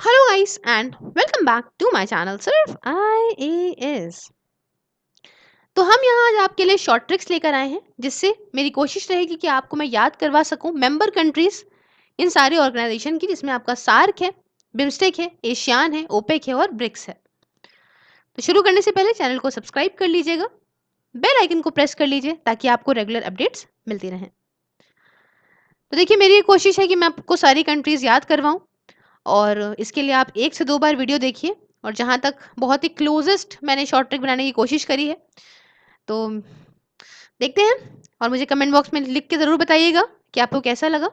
Hello guys and welcome back to my channel Sirf IAS। तो हम यहाँ आज आपके लिए शॉर्ट ट्रिक्स लेकर आए हैं जिससे मेरी कोशिश रहेगी कि आपको मैं याद करवा सकूं मेंबर कंट्रीज इन सारे ऑर्गेनाइजेशन की, जिसमें आपका सार्क है, बिम्स्टेक है, एशियान है, ओपेक है और ब्रिक्स है। तो शुरू करने से पहले चैनल को सब्सक्राइब कर लीजिएगा, बेल आइकन को प्रेस कर लीजिए ताकि आपको रेगुलर अपडेट्स मिलती रहें। तो देखिए, मेरी ये कोशिश है कि मैं आपको सारी कंट्रीज याद करवाऊं और इसके लिए आप 1 से 2 बार वीडियो देखिए, और जहाँ तक बहुत ही क्लोजेस्ट मैंने शॉर्ट ट्रिक बनाने की कोशिश करी है, तो देखते हैं और मुझे कमेंट बॉक्स में लिख के ज़रूर बताइएगा कि आपको कैसा लगा।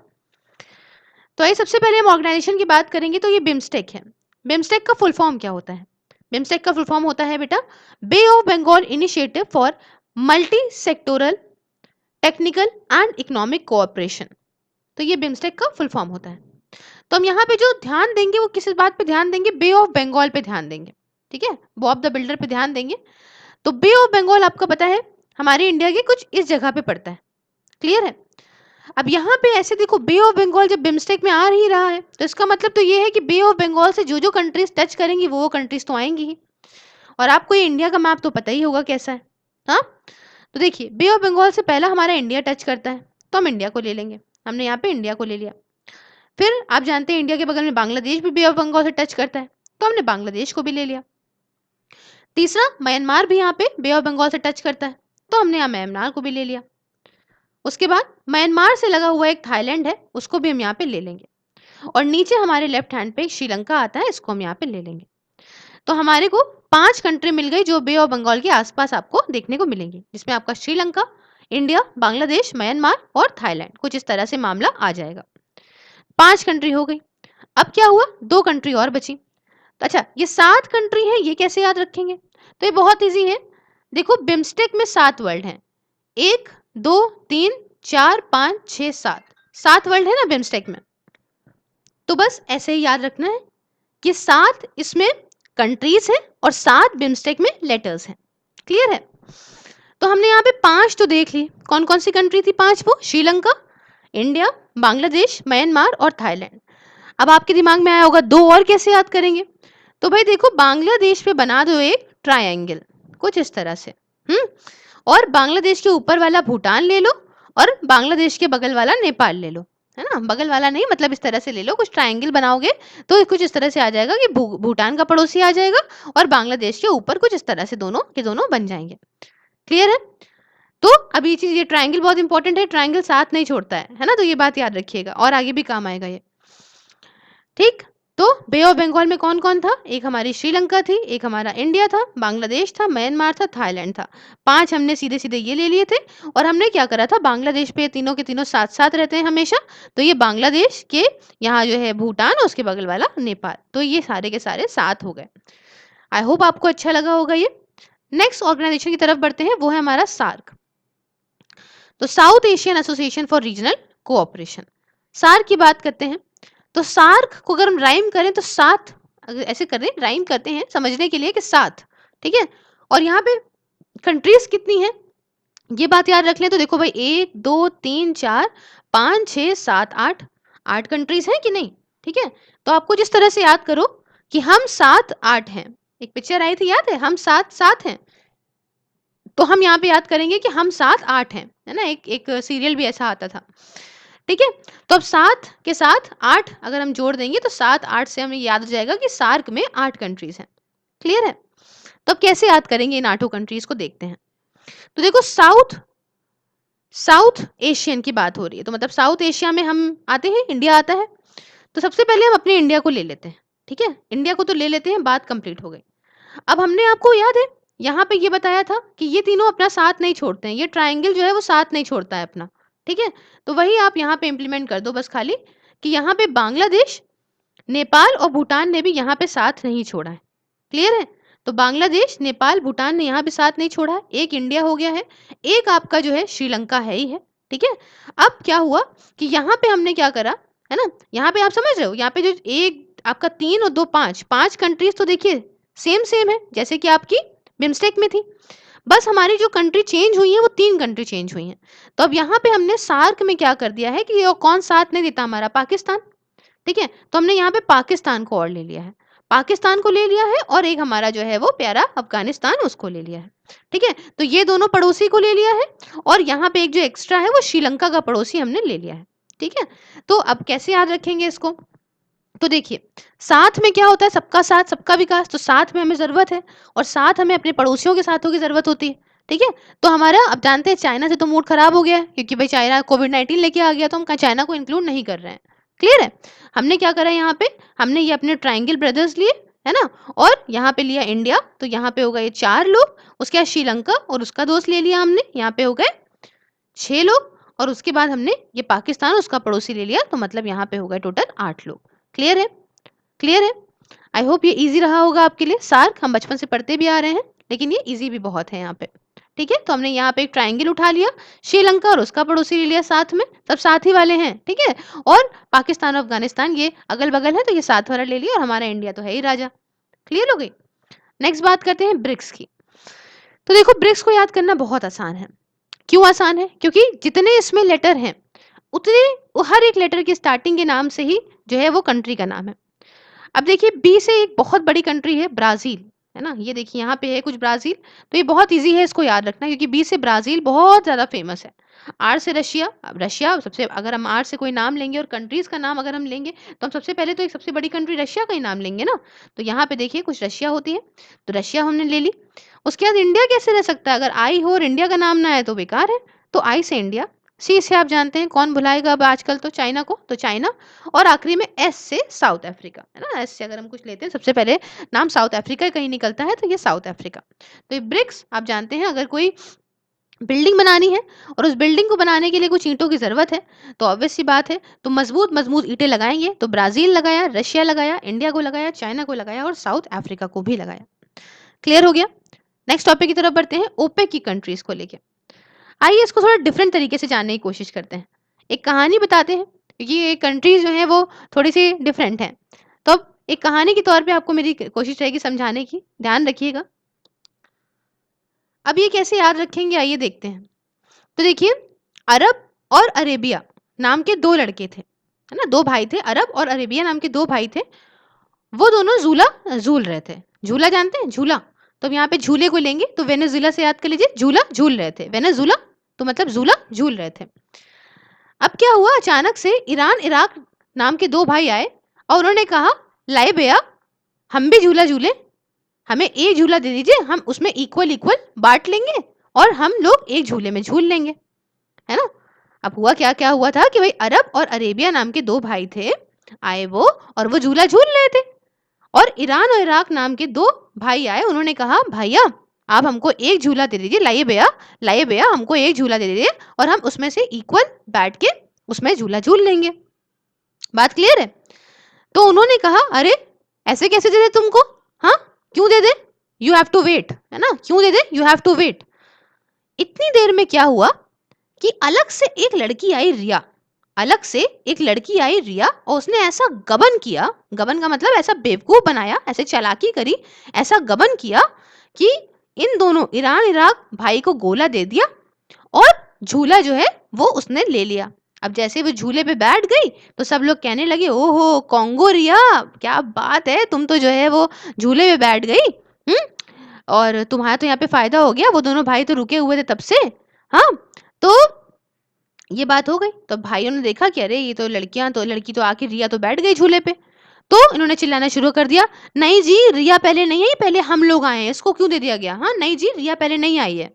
तो आइए सबसे पहले हम ऑर्गेनाइजेशन की बात करेंगे। तो ये बिम्स्टेक है। बिम्स्टेक का फुल फॉर्म क्या होता है? बिम्स्टेक का फुल फॉर्म होता है बेटा bay of Bengal initiative for multi sectoral technical and economic cooperation. तो ये बिम्स्टेक का फुल फॉर्म होता है। तो हम यहाँ पे जो ध्यान देंगे वो किस बात पे ध्यान देंगे? बे ऑफ बंगाल पे ध्यान देंगे। ठीक है, बॉब द बिल्डर पे ध्यान देंगे। तो बे ऑफ बंगाल आपका पता है हमारे इंडिया के कुछ इस जगह पे पड़ता है। क्लियर है? अब यहाँ पे ऐसे देखो, बे ऑफ बंगाल जब बिम्स्टेक में आ ही रहा है तो इसका मतलब तो ये है कि बे ऑफ बंगाल से जो जो कंट्रीज टच करेंगी वो कंट्रीज तो आएंगी ही। और आपको ये इंडिया का मैप तो पता ही होगा कैसा है। हाँ, तो देखिए, बे ऑफ बंगाल से पहला हमारा इंडिया टच करता है तो हम इंडिया को ले लेंगे। हमने यहाँ पे इंडिया को ले लिया। फिर आप जानते हैं इंडिया के बगल में बांग्लादेश भी बे ऑफ बंगाल से टच करता है तो हमने बांग्लादेश को भी ले लिया। तीसरा, म्यांमार भी यहाँ पे बे ऑफ बंगाल से टच करता है तो हमने यहाँ म्यांमार को भी ले लिया। उसके बाद म्यांमार से लगा हुआ एक थाईलैंड है, उसको भी हम यहाँ पे ले लेंगे। और नीचे हमारे लेफ्ट हैंड पे श्रीलंका आता है, इसको हम यहाँ पे ले लेंगे। तो हमारे को 5 कंट्री मिल गई जो बे ऑफ बंगाल के आसपास आपको देखने को मिलेंगी, जिसमें आपका श्रीलंका, इंडिया, बांग्लादेश, म्यांमार और थाईलैंड। कुछ इस तरह से मामला आ जाएगा। 5 कंट्री हो गई। अब क्या हुआ? 2 कंट्री और बची। तो अच्छा, ये 7 कंट्री है, ये कैसे याद रखेंगे? तो ये बहुत इजी है। देखो, बिम्स्टेक में 7 वर्ल्ड हैं। 1 2 3 4 5 6 7, 7 वर्ल्ड है ना बिम्स्टेक में। तो बस ऐसे ही याद रखना है कि 7 इसमें कंट्रीज है और 7 बिम्स्टेक में लेटर्स हैं। क्लियर है? तो हमने यहाँ पे 5 तो देख ली। कौन कौन सी कंट्री थी 5? वो श्रीलंका, इंडिया, बांग्लादेश, म्यांमार और थाईलैंड। अब आपके दिमाग में आया होगा 2 और कैसे याद करेंगे? तो भाई देखो, बांग्लादेश पे बना दो एक ट्रायंगल, कुछ इस तरह से। और बांग्लादेश के ऊपर वाला भूटान ले लो और बांग्लादेश के बगल वाला नेपाल ले लो, है ना? बगल वाला नहीं, मतलब इस तरह से ले लो, कुछ ट्रायंगल बनाओगे तो कुछ इस तरह से आ जाएगा कि भूटान का पड़ोसी आ जाएगा और बांग्लादेश के ऊपर कुछ इस तरह से दोनों के दोनों बन जाएंगे। क्लियर है? तो अब ये चीज, ये ट्रायंगल बहुत इंपॉर्टेंट है। ट्रायंगल साथ नहीं छोड़ता है ना? तो ये बात याद रखिएगा और आगे भी काम आएगा ये। ठीक, तो बे ऑफ बंगाल में कौन कौन था? एक हमारी श्रीलंका थी, एक हमारा इंडिया था, बांग्लादेश था, म्यांमार था, थाईलैंड था। 5 हमने सीधे सीधे ये ले लिए थे। और हमने क्या करा था, बांग्लादेश पे तीनों के तीनों साथ साथ रहते हैं हमेशा, तो ये बांग्लादेश के यहाँ जो है भूटान और उसके बगल वाला नेपाल। तो ये सारे के सारे 7 हो गए। आई होप आपको अच्छा लगा होगा ये। नेक्स्ट ऑर्गेनाइजेशन की तरफ बढ़ते हैं, वो है हमारा सार्क। तो South Asian Association for Regional Cooperation, SAARC की बात करते हैं। तो सार्क को अगर हम राइम करें तो 7, अगर ऐसे करें राइम करते हैं समझने के लिए कि 7, ठीक है। और यहाँ पे कंट्रीज कितनी है ये बात याद रख लें। तो देखो भाई, 1 2 3 4 5 6 7 8, 8 कंट्रीज हैं कि नहीं? ठीक है, तो आपको जिस तरह से याद करो कि हम 7 8 हैं। एक पिक्चर आई थी, याद है? हम 7 7 हैं। तो हम यहाँ पे याद करेंगे कि हम 7 8 हैं, है ना? एक एक सीरियल भी ऐसा आता था। ठीक है, तो अब 7 के साथ 8 अगर हम जोड़ देंगे तो 7 8 से हमें याद हो जाएगा कि सार्क में 8 कंट्रीज हैं। क्लियर है? तो अब कैसे याद करेंगे इन 8 कंट्रीज को, देखते हैं। तो देखो, साउथ एशियन की बात हो रही है, तो मतलब साउथ एशिया में हम आते हैं, इंडिया आता है। तो सबसे पहले हम अपने इंडिया को ले लेते हैं। ठीक है, इंडिया को तो ले लेते हैं, बात कंप्लीट हो गई। अब हमने आपको याद है यहाँ पे ये बताया था कि ये तीनों अपना साथ नहीं छोड़ते हैं, ये ट्रायंगल जो है वो साथ नहीं छोड़ता है अपना। ठीक है, तो वही आप यहाँ पे इम्प्लीमेंट कर दो बस, खाली कि यहाँ पे बांग्लादेश, नेपाल और भूटान ने भी यहाँ पे साथ नहीं छोड़ा है। क्लियर है? तो बांग्लादेश, नेपाल, भूटान ने यहाँ भी साथ नहीं छोड़ा है। एक इंडिया हो गया है, एक आपका जो है श्रीलंका है ही है। ठीक है, अब क्या हुआ कि यहाँ पे हमने क्या करा, है ना? यहाँ पे आप समझ रहे हो, यहाँ पे जो एक आपका 3 और 2 5, 5 कंट्रीज तो देखिए सेम सेम है जैसे कि आपकी बिम्स्टेक में थी। बस हमारी जो कंट्री चेंज हुई है वो 3 कंट्री चेंज हुई हैं। तो अब यहाँ पे हमने सार्क में क्या कर दिया है कि ये कौन साथ नहीं देता? हमारा पाकिस्तान। ठीक है? तो हमने यहाँ पे पाकिस्तान को और ले लिया है, पाकिस्तान को ले लिया है और एक हमारा जो है वो प्यारा अफ़गानिस्तान उसको ले लिया है, ठीक है? तो ये दोनों पड़ोसी को ले लिया है और यहाँ पे एक जो एक्स्ट्रा है वो श्रीलंका का पड़ोसी हमने ले लिया है, ठीक है? तो अब कैसे याद रखेंगे इसको? तो देखिए, साथ में क्या होता है, सबका साथ सबका विकास, तो साथ में हमें ज़रूरत है और साथ हमें अपने पड़ोसियों के साथों की ज़रूरत होती है, ठीक है? तो हमारा अब जानते हैं चाइना से तो मूड ख़राब हो गया है क्योंकि भाई चाइना कोविड-19 लेके आ गया तो हम चाइना को इंक्लूड नहीं कर रहे हैं, क्लियर है? हमने क्या करा यहाँ पे, हमने ये अपने ट्रायंगल ब्रदर्स लिए, है ना? और यहाँ पे लिया इंडिया, तो यहाँ पे हो गए 4 लोग, उसके बाद श्रीलंका और उसका दोस्त ले लिया हमने, यहाँ पे हो गए 6 लोग और उसके बाद हमने ये पाकिस्तान उसका पड़ोसी ले लिया, तो मतलब यहाँ पे हो गए टोटल 8 लोग, क्लियर है? क्लियर है? आई होप ये ईज़ी रहा होगा आपके लिए। सार्क हम बचपन से पढ़ते भी आ रहे हैं, लेकिन ये ईज़ी भी बहुत है यहाँ पे, ठीक है? तो हमने यहाँ पे एक ट्रायंगल उठा लिया, श्रीलंका और उसका पड़ोसी ले लिया साथ में, सब साथ ही वाले हैं, ठीक है? और पाकिस्तान और अफ़गानिस्तान ये अगल-बगल है, तो ये साथ वाला ले लिया और हमारा इंडिया तो है ही राजा, क्लियर हो गई? नेक्स्ट बात करते हैं ब्रिक्स की। तो देखो ब्रिक्स को याद करना बहुत आसान है। क्यों आसान है? क्योंकि जितने इसमें लेटर हैं, उतने हर एक लेटर की स्टार्टिंग के नाम से ही जो है वो कंट्री का नाम है। अब देखिए बी से एक बहुत बड़ी कंट्री है ब्राज़ील, है ना? ये देखिए यहाँ पे है कुछ ब्राज़ील, तो ये बहुत ईज़ी है इसको याद रखना क्योंकि बी से ब्राज़ील बहुत ज़्यादा फ़ेमस है। आर से रशिया, अब रशिया सबसे, अगर हम आर से कोई नाम लेंगे और कंट्रीज़ का नाम अगर हम लेंगे, तो हम सबसे पहले तो एक सबसे बड़ी कंट्री रशिया का ही नाम लेंगे ना। तो यहाँ पे देखिए कुछ रशिया होती है, तो रशिया हमने ले ली। उसके बाद इंडिया कैसे रह सकता है? अगर आई हो और इंडिया का नाम ना आए तो बेकार है, तो आई से इंडिया, सी से आप जानते हैं कौन भुलाएगा अब आजकल तो चाइना को, तो चाइना और आखिरी में एस से साउथ अफ्रीका, है ना? एस से अगर हम कुछ लेते हैं सबसे पहले नाम साउथ अफ्रीका कहीं निकलता है तो ये साउथ अफ्रीका। तो ये ब्रिक्स आप जानते हैं अगर कोई बिल्डिंग बनानी है और उस बिल्डिंग को बनाने के लिए कुछ ईंटों की ज़रूरत है, तो ऑब्वियस सी बात है, तो मज़बूत-मज़बूत ईंटें लगाएँगे, तो ब्राज़ील लगाया, रशिया लगाया, इंडिया को लगाया, चाइना को लगाया और साउथ अफ्रीका को भी लगाया। क्लियर हो गया? नेक्स्ट टॉपिक की तरफ बढ़ते हैं, ओपेक की कंट्रीज़ को लेके। आइए इसको थोड़ा डिफरेंट तरीके से जानने की कोशिश करते हैं। एक कहानी बताते हैं, ये कंट्रीज़ जो हैं वो थोड़ी-सी डिफरेंट हैं। तो अब एक कहानी के तौर पे आपको मेरी कोशिश रहेगी समझाने की, ध्यान रखिएगा। अब ये कैसे याद रखेंगे आइए देखते हैं। तो देखिए अरब और अरेबिया नाम के 2 लड़के थे, है ना? 2 भाई थे, अरब और अरेबिया नाम के 2 भाई थे। वो दोनों झूला झूल रहे थे। झूला जानते हैं? झूला। तो अब यहाँ पे झूले को लेंगे तो वेनेज़ुएला से याद कर लीजिए, झूला झूल रहे थे। वेनेज़ुएला तो मतलब झूला झूल रहे थे। अब क्या हुआ अचानक से ईरान इराक नाम के 2 भाई आए और उन्होंने कहा लाए भैया हम भी झूला झूले, हमें एक झूला दे दीजिए, हम उसमें इक्वल इक्वल बांट लेंगे और हम लोग एक झूले में झूल लेंगे, है ना? अब हुआ क्या क्या हुआ था कि भाई अरब और अरेबिया नाम के 2 भाई थे, आए वो और वो झूला झूल रहे थे और ईरान और इराक नाम के 2 भाई आए, उन्होंने कहा भैया आप हमको एक झूला दे दीजिए, लाइए भैया हमको एक झूला दे दीजिए और हम उसमें से इक्वल बैठ के उसमें झूला झूल लेंगे। बात क्लियर है? तो उन्होंने कहा अरे ऐसे कैसे दे दे तुमको, हाँ क्यों दे दे, यू हैव टू वेट, है ना? क्यों दे दे, यू हैव टू वेट। इतनी देर में क्या हुआ कि अलग से एक लड़की आई रिया, अलग से एक लड़की आई रिया और उसने ऐसा गबन किया, गबन का मतलब ऐसा बेवकूफ बनाया, ऐसे चालाकी करी, ऐसा गबन किया कि इन दोनों ईरान इराक भाई को गोला दे दिया और झूला जो है वो उसने ले लिया। अब जैसे वो झूले पे बैठ गई तो सब लोग कहने लगे ओहो कॉन्गो रिया, क्या बात है, तुम तो जो है वो झूले पे बैठ गई, हम्म, और तुम्हारा तो यहाँ पे फायदा हो गया, वो दोनों भाई तो रुके हुए थे तब से। हाँ, तो ये बात हो गई। तो भाइयों ने देखा कि अरे ये तो लड़की तो आके रिया तो बैठ गई झूले पे, तो इन्होंने चिल्लाना शुरू कर दिया नहीं जी रिया पहले नहीं आई, पहले हम लोग आए हैं, इसको क्यों दे दिया गया, हाँ नहीं जी रिया पहले नहीं आई है।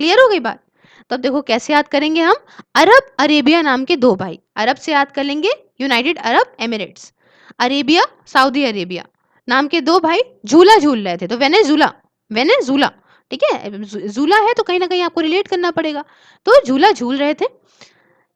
क्लियर हो गई बात? तो अब देखो कैसे याद करेंगे हम, अरब अरेबिया नाम के 2 भाई, अरब से याद कर लेंगे United Arab Emirates, Arabia Saudi Arabia नाम के 2 भाई झूला झूल रहे थे, तो वेनेजुला, वेनेजुला, ठीक है, झूला है तो कहीं ना कहीं आपको रिलेट करना पड़ेगा, तो झूला झूल रहे थे।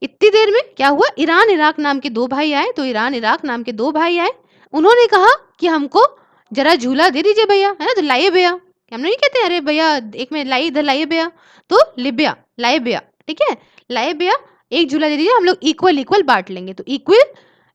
इतनी देर में क्या हुआ, ईरान इराक नाम के 2 भाई आए, तो ईरान इराक नाम के 2 भाई आए, उन्होंने कहा कि हमको जरा झूला दे दीजिए भैया, है ना? तो लाइए भैया, हम नहीं कहते अरे भैया एक में लाई इधर लाइए भैया, तो लिबिया लाइए भैया, ठीक है, लाइए भैया एक झूला दे दीजिए, हम लोग इक्वल इक्वल बांट लेंगे, तो इक्वल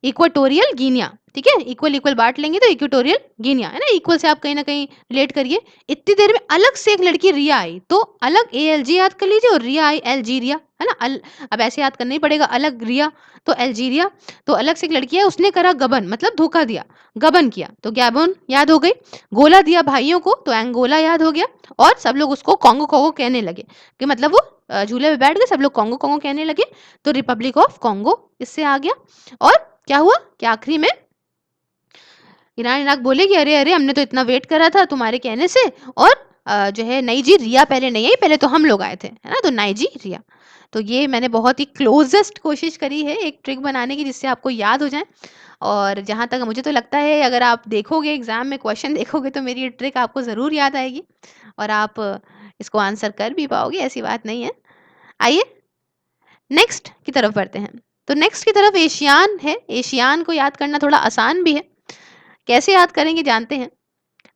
इक्वाटोरियल गिनिया ठीक है, इक्वल इक्वल बांट लेंगे तो इक्वेटोरियल गिनिया, है ना, इक्वल से आप कहीं ना कहीं रिलेट करिए। इतनी देर में अलग से एक लड़की रिया आई, तो अलग ALG याद कर लीजिए और रिया आई अल्जीरिया, है ना। अब ऐसे याद करना ही पड़ेगा, अलग रिया तो अल्जीरिया, तो अलग से एक लड़की है, उसने करा गबन मतलब धोखा दिया, गबन किया तो गैबोन याद हो गई। गोला दिया भाइयों को तो एंगोला याद हो गया। और सब लोग उसको कॉन्गो कॉन्गो कहने लगे, कि मतलब वो झूले पे बैठ गए, सब लोग कॉन्गो कॉन्गो कहने लगे, तो रिपब्लिक ऑफ कॉन्गो इससे आ गया। और क्या हुआ कि आखिरी में ईरान इराक बोले कि अरे अरे हमने तो इतना वेट करा था तुम्हारे कहने से, और जो है नाइजीरिया पहले नहीं आई, पहले तो हम लोग आए थे, है ना, तो नाइजीरिया। तो ये मैंने बहुत ही क्लोजेस्ट कोशिश करी है एक ट्रिक बनाने की जिससे आपको याद हो जाए। और जहाँ तक मुझे तो लगता है अगर आप देखोगे एग्जाम में क्वेश्चन देखोगे तो मेरी ये ट्रिक आपको ज़रूर याद आएगी और आप इसको आंसर कर भी पाओगे, ऐसी बात नहीं है। आइए नेक्स्ट की तरफ बढ़ते हैं। तो नेक्स्ट की तरफ एशियान है। एशियान को याद करना थोड़ा आसान भी है, कैसे याद करेंगे जानते हैं।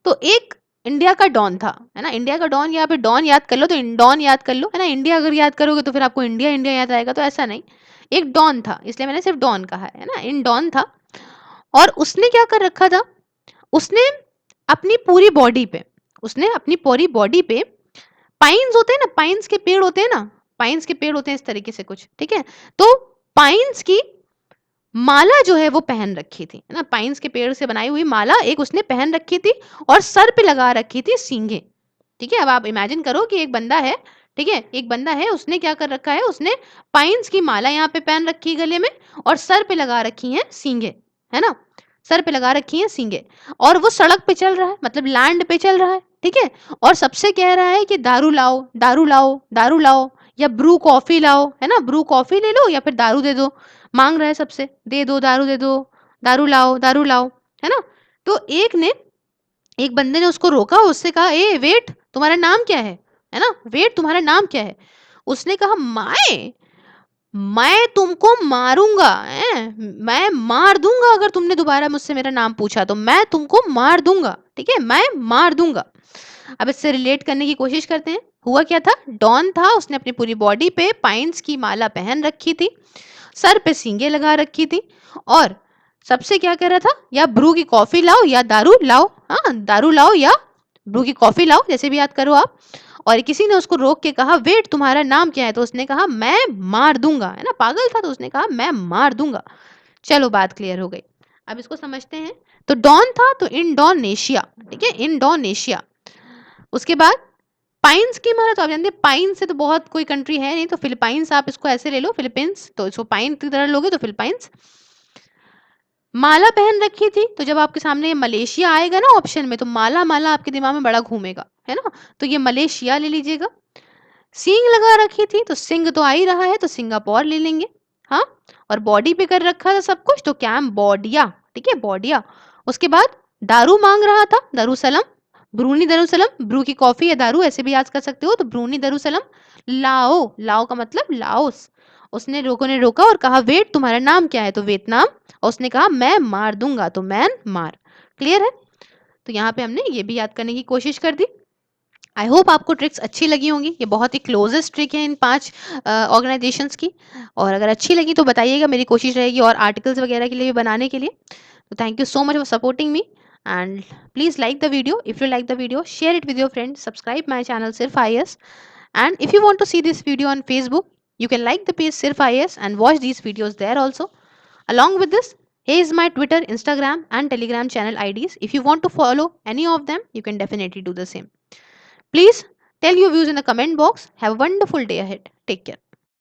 तो एक इंडिया का डॉन था, है ना, इंडिया का डॉन, या फिर डॉन याद कर लो तो इंडॉन याद कर लो, है ना, इंडिया अगर याद करोगे तो फिर आपको इंडिया इंडिया याद आएगा, तो ऐसा नहीं। एक डॉन था इसलिए मैंने सिर्फ डॉन कहा है ना, इन डॉन था। और उसने क्या कर रखा था, उसने अपनी पूरी बॉडी पे, उसने अपनी पूरी बॉडी पे पाइन्स होते हैं ना, पाइन्स के पेड़ होते हैं ना, पाइन्स के पेड़ होते हैं इस तरीके से कुछ, ठीक है, तो पाइन्स की माला जो है वो पहन रखी थी, है ना, पाइन्स के पेड़ से बनाई हुई माला एक उसने पहन रखी थी और सर पे लगा रखी थी सींगे। ठीक है, अब आप इमेजिन करो कि एक बंदा है, ठीक है, एक बंदा है, उसने क्या कर रखा है, उसने पाइन्स की माला यहाँ पे पहन रखी है गले में और सर पे लगा रखी है सींगे, है ना, सर पे लगा रखी है सींगे, और वो सड़क पे चल रहा है, मतलब लैंड पे चल रहा है, ठीक है, और सबसे कह रहा है कि दारू लाओ दारू लाओ दारू लाओ, या ब्रू कॉफी लाओ, है ना, ब्रू कॉफी ले लो या फिर दारू दे दो, मांग रहा है सबसे, दे दो दारू दे दो, दारू लाओ, है ना। तो एक बंदे ने उसको रोका, उससे कहा ए वेट तुम्हारा नाम क्या है ना, वेट तुम्हारा नाम क्या है। उसने कहा मैं तुमको मारूंगा, मैं मार दूंगा, अगर तुमने दोबारा मुझसे मेरा नाम पूछा तो मैं तुमको मार दूंगा, ठीक है, मैं मार दूंगा। अब इससे रिलेट करने की कोशिश करते हैं। हुआ क्या था, डॉन था, उसने अपनी पूरी बॉडी पे पाइन्स की माला पहन रखी थी, सर पे सींगे लगा रखी थी, और सबसे क्या कह रहा था, या ब्रू की कॉफी लाओ या दारू लाओ, हाँ दारू लाओ या ब्रू की कॉफी लाओ, जैसे भी याद करो आप। और किसी ने उसको रोक के कहा वेट तुम्हारा नाम क्या है, तो उसने कहा मैं मार दूंगा, है ना, पागल था तो उसने कहा मैं मार दूंगा। चलो बात क्लियर हो गई, अब इसको समझते हैं। तो डॉन था तो इंडोनेशिया, ठीक है, इंडोनेशिया। उसके बाद पाइन्स की माला, तो आप जानते हैं पाइन से तो बहुत कोई कंट्री है नहीं, तो फिलीपाइंस आप इसको ऐसे ले लो, फिलीपींस, तो इसको पाइन की तरह लोगे तो फिलीपाइंस। माला पहन रखी थी, तो जब आपके सामने ये मलेशिया आएगा ना ऑप्शन में, तो माला माला आपके दिमाग में बड़ा घूमेगा, है ना, तो ये मलेशिया ले लीजिएगा। सींग लगा रखी थी, तो सिंग तो आ ही रहा है, तो सिंगापुर ले लेंगे। हाँ, और बॉडी पे कर रखा था सब कुछ, तो कैम्बोडिया, ठीक है, बोडिया। उसके बाद दारू मांग रहा था, दारूसलम, ब्रूनी दारूसलम, ब्रू की कॉफी या दारू ऐसे भी याद कर सकते हो, तो ब्रूनी दारूसलम। लाओ, लाओ का मतलब लाओस। उसने लोगों ने रोका और कहा वेट तुम्हारा नाम क्या है, तो वियतनाम। और उसने कहा मैं मार दूंगा, तो मैन मार। क्लियर है, तो यहाँ पे हमने ये भी याद करने की कोशिश कर दी। आई होप आपको ट्रिक्स अच्छी लगी होंगी, ये बहुत ही क्लोजेस्ट ट्रिक है इन 5 ऑर्गेनाइजेशंस की। और अगर अच्छी लगी तो बताइएगा, मेरी कोशिश रहेगी और आर्टिकल्स वगैरह के लिए भी बनाने के लिए। तो thank you so much for supporting me, and please like the video, if you like the video share it with your friends, subscribe my channel Sirf IAS, and if you want to see this video on Facebook, you can like the page Sirf IAS and watch these videos there also. Along with this, here is my Twitter, Instagram and Telegram channel IDs. If you want to follow any of them, you can definitely do the same. Please tell your views in the comment box. Have a wonderful day ahead. Take care.